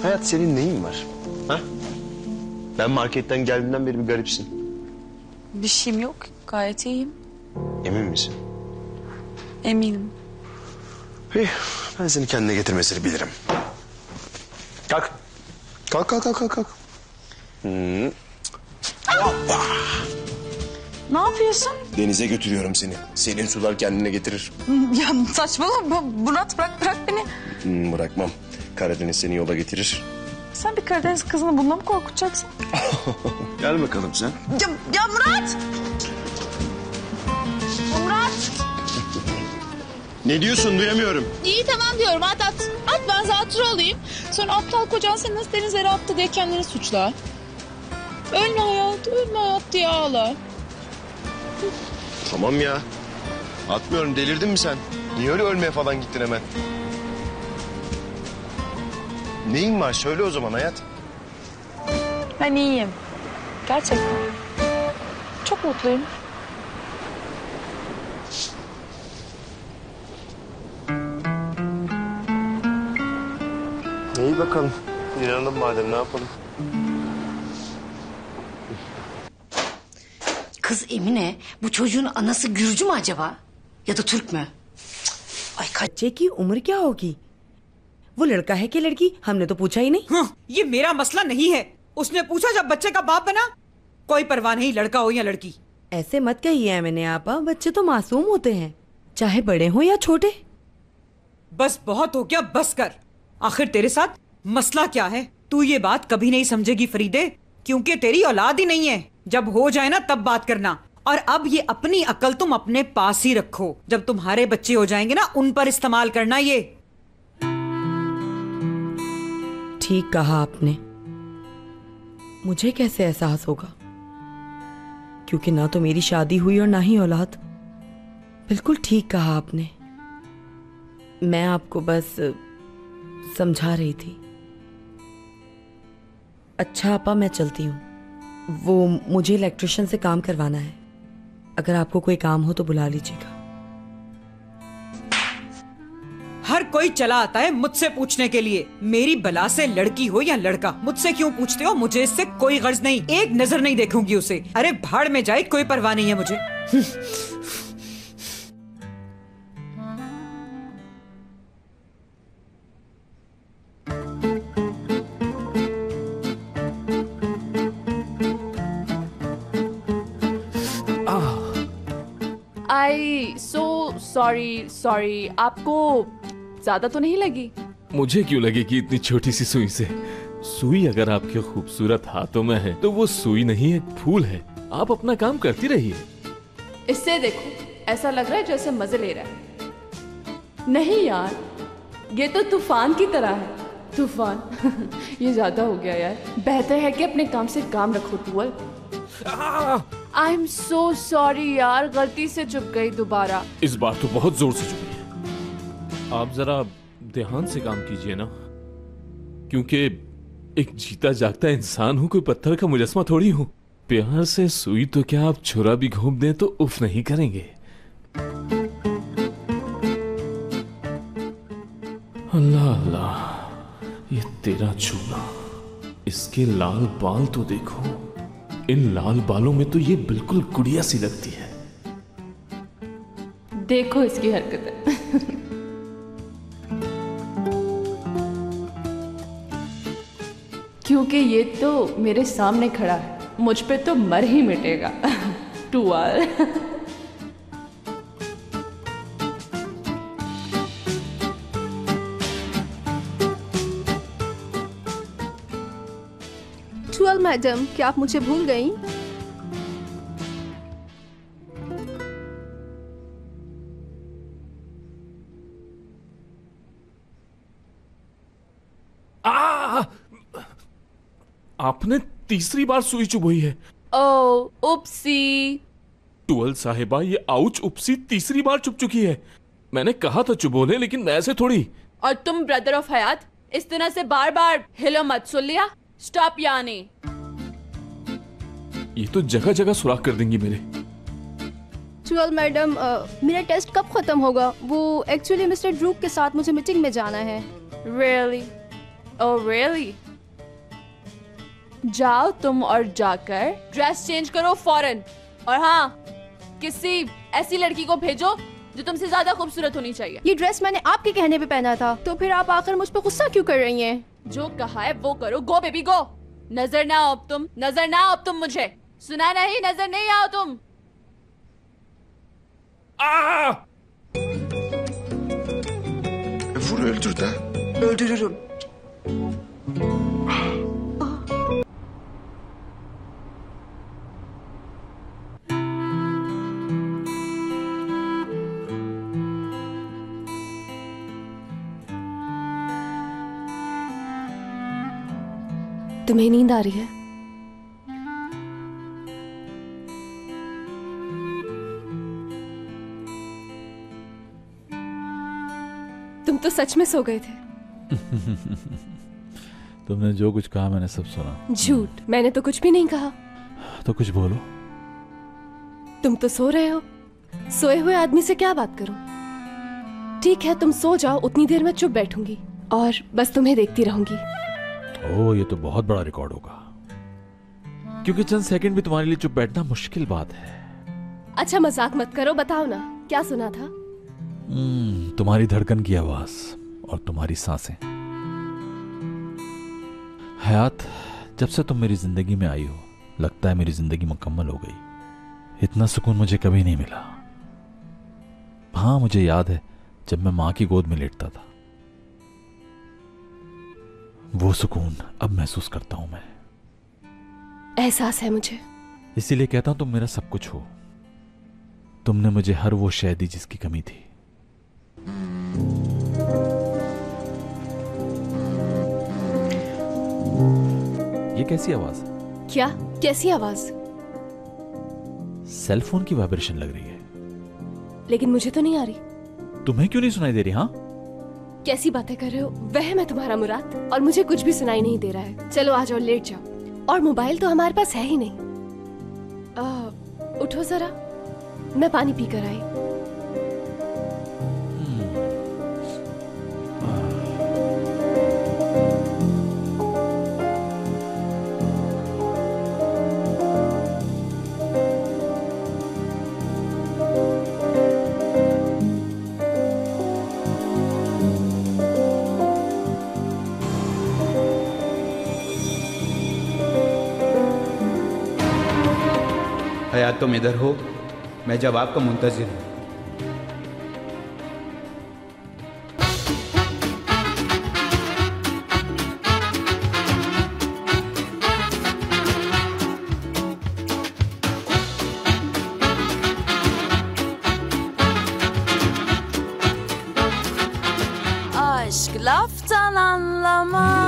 Hayat, senin neyin var? Ha? Ben marketten geldiğimden beri bir garipsin. Bir şeyim yok. Gayet iyiyim. Emin misin? Eminim. İyi, ben seni kendine getirmesini bilirim. Kalk. Kalk, kalk, kalk, kalk, kalk. Hoppa! Ne yapıyorsun? Denize götürüyorum seni. Senin sular kendine getirir. Ya saçmalama Murat, bırak beni. Bırakmam. Karadeniz seni yola getirir. Sen bir Karadeniz kızını bununla mı korkutacaksın? Gel bakalım sen. Ya Murat! Murat! Ne diyorsun, duyamıyorum. İyi tamam diyorum, at. At, ben zatürre olayım. Sonra aptal kocan seni nasıl denizlere attı diye kendini suçla. Ölme hayat diye ağla. Tamam ya. Atmıyorum, delirdin mi sen? Niye öyle ölmeye falan gittin hemen? Neyin var? Söyle o zaman hayat. Ben iyiyim. Gerçekten. Çok mutluyum. İyi bakalım. İnanalım madem, ne yapalım? Kız Emine, bu çocuğun anası Gürcü mü acaba? Ya da Türk mü? Ay बच्चे की उम्र क्या होगी? वो लड़का है कि लड़की? हमने तो पूछा ही नहीं। हाँ, ये मेरा मसला नहीं है। उसने पूछा जब बच्चे का बाप बना। कोई परवाह नहीं, लड़का हो या लड़की। ऐसे मत कहिए मैंने आपा, बच्चे तो मासूम होते हैं, चाहे बड़े हो या छोटे। बस बहुत हो गया, बस कर। आखिर तेरे साथ मसला क्या है? तू ये बात कभी नहीं समझेगी फरीदे, क्योंकि तेरी औलाद ही नहीं है। जब हो जाए ना तब बात करना। और अब ये अपनी अकल तुम अपने पास ही रखो। जब तुम्हारे बच्चे हो जाएंगे ना, उन पर इस्तेमाल करना ये। ठीक कहा आपने। मुझे कैसे एहसास होगा, क्योंकि ना तो मेरी शादी हुई और ना ही औलाद। बिल्कुल ठीक कहा आपने। मैं आपको बस समझा रही थी। अच्छा आपा, मैं चलती हूँ। वो मुझे इलेक्ट्रिशियन से काम करवाना है। अगर आपको कोई काम हो तो बुला लीजिएगा। हर कोई चला आता है मुझसे पूछने के लिए, मेरी बला से लड़की हो या लड़का। मुझसे क्यों पूछते हो? मुझे इससे कोई गर्ज नहीं, एक नजर नहीं देखूंगी उसे। अरे भाड़ में जाए, कोई परवाह नहीं है मुझे। आई सो सॉरी, आपको ज्यादा तो नहीं लगी? मुझे क्यों लगेगी इतनी छोटी सी सुई से? सुई अगर आपके खूबसूरत हाथों में है तो वो सुई नहीं, एक फूल है। आप अपना काम करती रहिए। इससे देखो, ऐसा लग रहा है जैसे मजे ले रहा है। नहीं यार, ये तो तूफान की तरह है। तूफान ये ज्यादा हो गया यार। बेहतर है कि अपने काम से काम रखो dual. I am so sorry यार, गलती से चुप गई दोबारा। इस बार तो बहुत जोर से चुकी है। आप जरा ध्यान से काम कीजिए ना, क्योंकि एक जीता जागता इंसान हूँ, कोई पत्थर का मुजस्मा थोड़ी हूँ। प्यार से सुई तो क्या, आप छुरा भी घूम दें तो उफ नहीं करेंगे। अल्लाह अल्लाह, ये तेरा छूना, इसके लाल बाल तो देखो। इन लाल बालों में तो ये बिल्कुल गुड़िया सी लगती है। देखो इसकी हरकतें। क्योंकि ये तो मेरे सामने खड़ा है, मुझ पे तो मर ही मिटेगा। टूअल। टूअल मैडम, क्या आप मुझे भूल गई? आपने तीसरी बार सुई चुभोई है। ओ उपसी। टूअल साहिबा, ये आउच उपसी तीसरी बार चुभ चुकी है। मैंने कहा था चुभोने, लेकिन ऐसे थोड़ी। और तुम ब्रदर ऑफ हयात इस तरह से बार बार हिलो मत, सुन लिया? स्टॉप यानी। ये तो जगह जगह सुराख कर देंगी मेरे। टूअल मैडम, मेरा टेस्ट कब खत्म होगा? वो एक्चुअली मिस्टर ड्रूक के साथ मुझे मीटिंग में जाना है। Really? Oh really? जाओ तुम और जाकर ड्रेस चेंज करो फौरन। और हाँ, किसी ऐसी लड़की को भेजो जो तुमसे ज्यादा खूबसूरत होनी चाहिए। ये ड्रेस मैंने आपके कहने पे पहना था, तो फिर आप आकर मुझ पर गुस्सा क्यों कर रही हैं? जो कहा है वो करो। गो बेबी गो। नजर ना आओ तुम, नजर ना आओ तुम मुझे। सुना नहीं, नजर नहीं आओ तुम। Vur öldür de. Öldürürüm. तुम्हें नींद आ रही है? तुम तो सच में सो गए थे। तुमने जो कुछ कहा मैंने सब सुना। झूठ, मैंने तो कुछ भी नहीं कहा। तो कुछ बोलो। तुम तो सो रहे हो, सोए हुए आदमी से क्या बात करूं? ठीक है, तुम सो जाओ, उतनी देर में चुप बैठूंगी और बस तुम्हें देखती रहूंगी। ओह, ये तो बहुत बड़ा रिकॉर्ड होगा, क्योंकि चंद सेकंड भी तुम्हारे लिए चुप बैठना मुश्किल बात है। अच्छा मजाक मत करो, बताओ ना क्या सुना था? तुम्हारी धड़कन की आवाज और तुम्हारी सांसें। हयात, जब से तुम मेरी जिंदगी में आई हो, लगता है मेरी जिंदगी मुकम्मल हो गई। इतना सुकून मुझे कभी नहीं मिला। हाँ, मुझे याद है जब मैं मां की गोद में लेटता था, वो सुकून अब महसूस करता हूं मैं। एहसास है मुझे, इसीलिए कहता हूं तुम मेरा सब कुछ हो। तुमने मुझे हर वो शय दी जिसकी कमी थी। ये कैसी आवाज है? क्या? कैसी आवाज? सेल फोन की वाइब्रेशन लग रही है। लेकिन मुझे तो नहीं आ रही। तुम्हें क्यों नहीं सुनाई दे रही? हाँ, कैसी बातें कर रहे हो? वह मैं तुम्हारा मुराद, और मुझे कुछ भी सुनाई नहीं दे रहा है। चलो आ जाओ, लेट जाओ। और मोबाइल तो हमारे पास है ही नहीं। उठो जरा, मैं पानी पी कर आई। हयात, तुम इधर हो? मैं जवाब का मुंतजिर हूँ। Aşk laftan anlamaz.